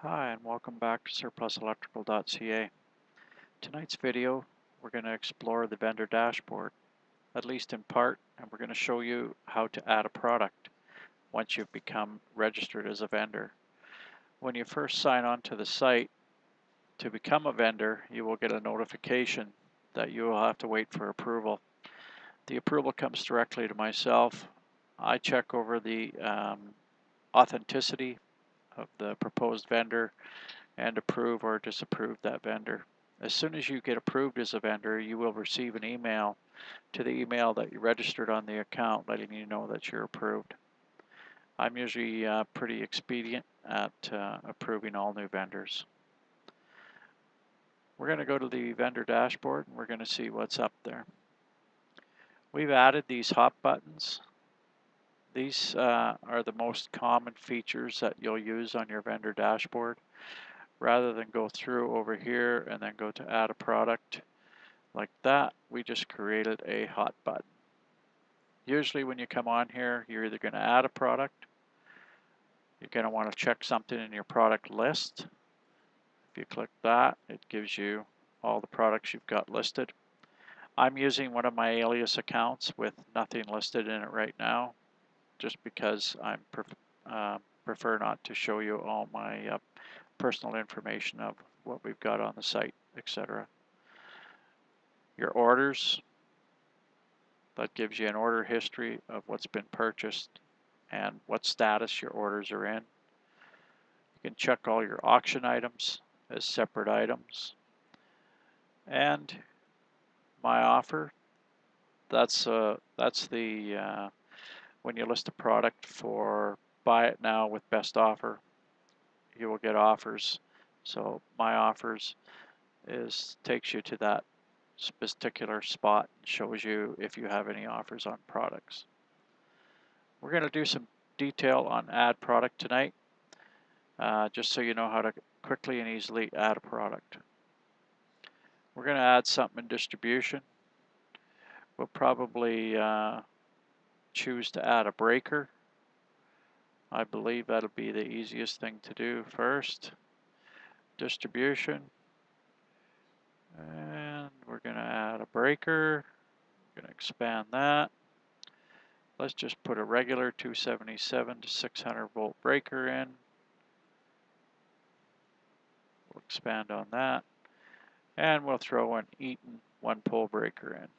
Hi and welcome back to surpluselectrical.ca. Tonight's video we're going to explore the vendor dashboard, at least in part, and we're going to show you how to add a product once you've become registered as a vendor. When you first sign on to the site to become a vendor, you will get a notification that you will have to wait for approval. The approval comes directly to myself. I check over the authenticity of the proposed vendor and approve or disapprove that vendor. As soon as you get approved as a vendor, you will receive an email to the email that you registered on the account letting you know that you're approved. I'm usually pretty expedient at approving all new vendors. We're going to go to the vendor dashboard and we're going to see what's up there. We've added these hot buttons. These are the most common features that you'll use on your vendor dashboard. Rather than go through over here and then go to add a product like that, we just created a hot button. Usually when you come on here, you're either going to add a product, you're going to want to check something in your product list. If you click that, it gives you all the products you've got listed. I'm using one of my alias accounts with nothing listed in it right now, just because I prefer not to show you all my personal information of what we've got on the site, etc. Your orders, that gives you an order history of what's been purchased and what status your orders are in. You can check all your auction items as separate items. And my offer, that's the when you list a product for buy it now with best offer, you will get offers. So my offers takes you to that particular spot and shows you if you have any offers on products. We're going to do some detail on add product tonight, just so you know how to quickly and easily add a product. We're going to add something in distribution. We'll probably choose to add a breaker. I believe that'll be the easiest thing to do first. Distribution. And we're going to add a breaker. We're going to expand that. Let's just put a regular 277 to 600 volt breaker in. We'll expand on that. And we'll throw an Eaton 1-pole breaker in.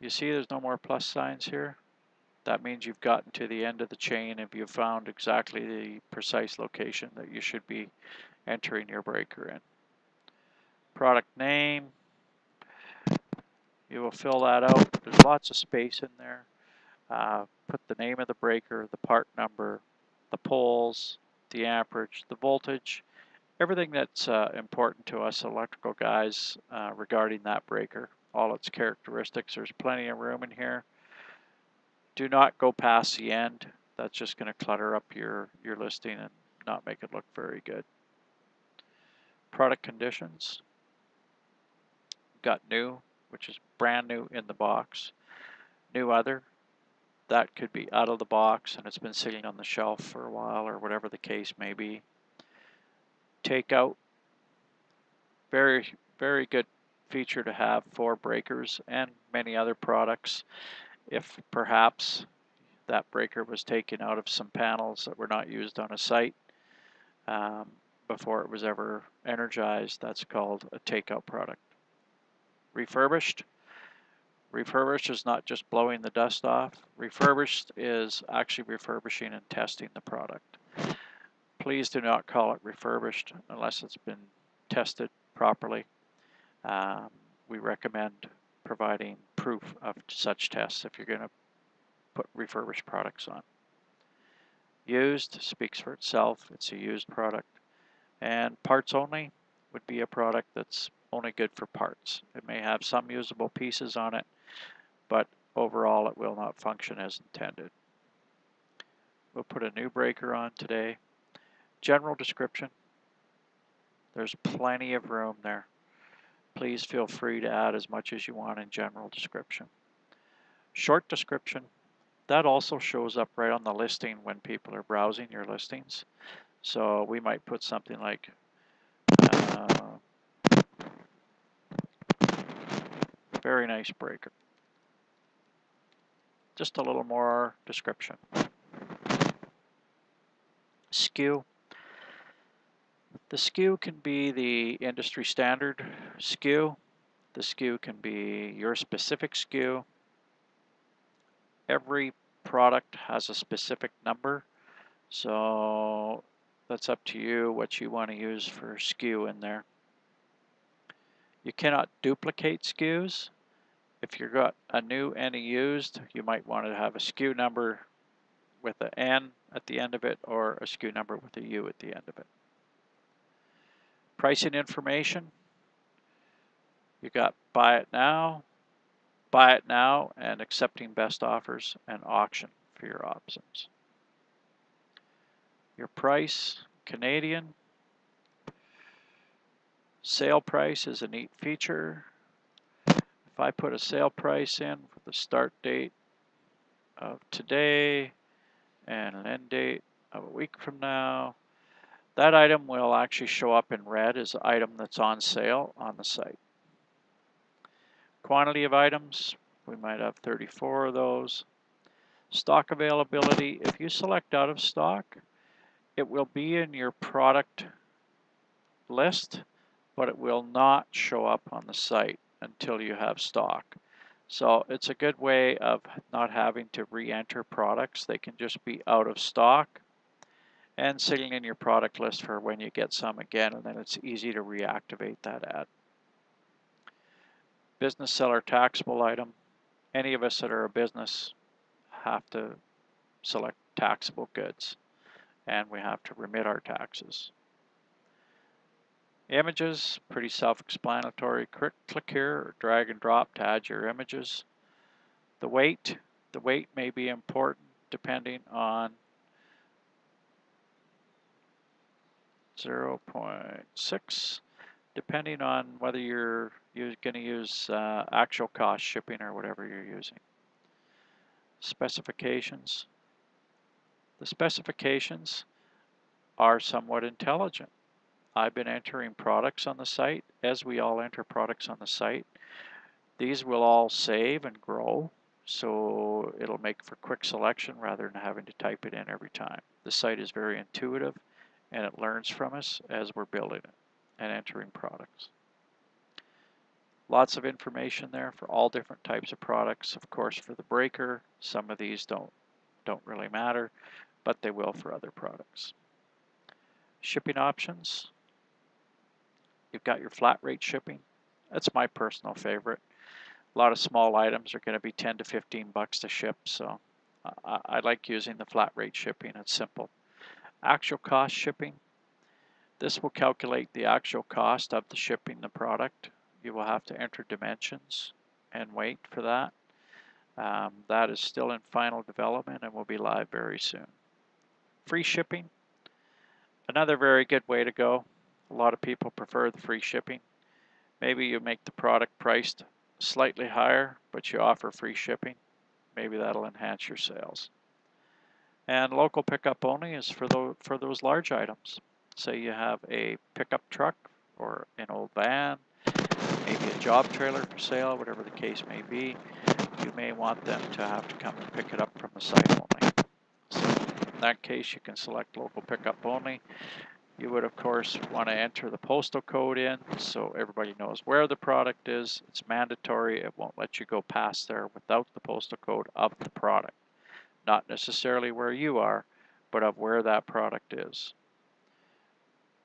You see there's no more plus signs here? That means you've gotten to the end of the chain if you've found exactly the precise location that you should be entering your breaker in. Product name, you will fill that out. There's lots of space in there. Put the name of the breaker, the part number, the poles, the amperage, the voltage, everything that's important to us electrical guys regarding that breaker, all its characteristics. There's plenty of room in here. Do not go past the end. That's just going to clutter up your listing and not make it look very good. Product conditions. Got new, which is brand new in the box. New other, that could be out of the box and it's been sitting on the shelf for a while or whatever the case may be. Takeout, very, very good feature to have for breakers and many other products. If perhaps that breaker was taken out of some panels that were not used on a site before it was ever energized, that's called a takeout product. Refurbished. Refurbished is not just blowing the dust off. Refurbished is actually refurbishing and testing the product. Please do not call it refurbished unless it's been tested properly. We recommend providing proof of such tests if you're going to put refurbished products on. Used speaks for itself. It's a used product. And parts only would be a product that's only good for parts. It may have some usable pieces on it, but overall it will not function as intended. We'll put a new breaker on today. General description. There's plenty of room there. Please feel free to add as much as you want in general description. Short description. That also shows up right on the listing when people are browsing your listings. So we might put something like very nice breaker. Just a little more description. SKU. The SKU can be the industry standard SKU. The SKU can be your specific SKU. Every product has a specific number, so that's up to you what you want to use for SKU in there. You cannot duplicate SKUs. If you've got a new and a used, you might want to have a SKU number with an N at the end of it or a SKU number with a U at the end of it. Pricing information. You got buy it now, and accepting best offers and auction for your options. Your price, Canadian. Sale price is a neat feature. If I put a sale price in for the start date of today and an end date of a week from now, that item will actually show up in red as an item that's on sale on the site. Quantity of items, we might have 34 of those. Stock availability, if you select out of stock, it will be in your product list, but it will not show up on the site until you have stock. So it's a good way of not having to re-enter products. They can just be out of stock and sitting in your product list for when you get some again, and then it's easy to reactivate that ad. Business seller taxable item. Any of us that are a business have to select taxable goods, and we have to remit our taxes. Images, pretty self-explanatory. Click here, drag and drop to add your images. The weight may be important depending on 0.6, depending on whether you're going to use actual cost shipping or whatever you're using. Specifications. The specifications are somewhat intelligent. I've been entering products on the site. As we all enter products on the site, these will all save and grow, so it'll make for quick selection rather than having to type it in every time. The site is very intuitive, and it learns from us as we're building it and entering products. Lots of information there for all different types of products. Of course, for the breaker, some of these don't really matter, but they will for other products. Shipping options. You've got your flat rate shipping. That's my personal favorite. A lot of small items are going to be 10 to 15 bucks to ship, so I like using the flat rate shipping. It's simple. Actual cost shipping. This will calculate the actual cost of the shipping the product. You will have to enter dimensions and wait for that. That is still in final development and will be live very soon. Free shipping. Another very good way to go. A lot of people prefer the free shipping. Maybe you make the product priced slightly higher, but you offer free shipping. Maybe that'll enhance your sales. And local pickup only is for those large items. Say you have a pickup truck or an old van, maybe a job trailer for sale, whatever the case may be. You may want them to have to come and pick it up from the site only. So in that case, you can select local pickup only. You would, of course, want to enter the postal code in so everybody knows where the product is. It's mandatory. It won't let you go past there without the postal code of the product. Not necessarily where you are, but of where that product is.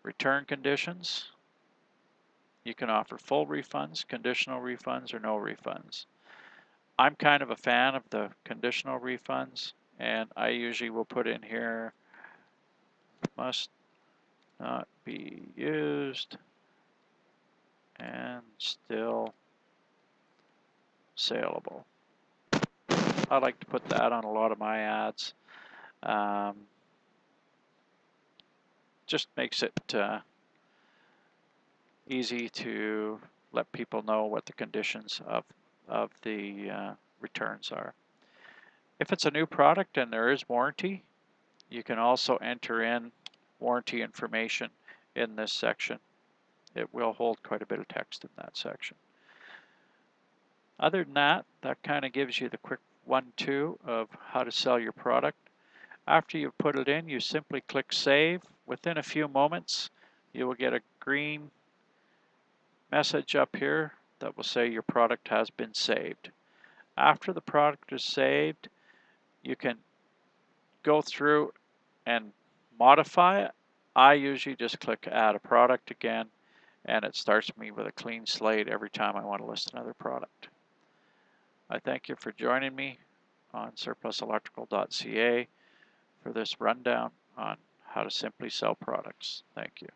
Return conditions. You can offer full refunds, conditional refunds, or no refunds. I'm kind of a fan of the conditional refunds, and I usually will put in here, must not be used and still saleable. I like to put that on a lot of my ads. Just makes it easy to let people know what the conditions of the returns are. If it's a new product and there is warranty, you can also enter in warranty information in this section. It will hold quite a bit of text in that section. Other than that, that kind of gives you the quick 1-2 of how to sell your product. After you've put it in, you simply click Save. Within a few moments, you will get a green message up here that will say your product has been saved. After the product is saved, you can go through and modify it. I usually just click Add a Product again, and it starts me with a clean slate every time I want to list another product. I thank you for joining me on surpluselectrical.ca for this rundown on how to simply sell products. Thank you.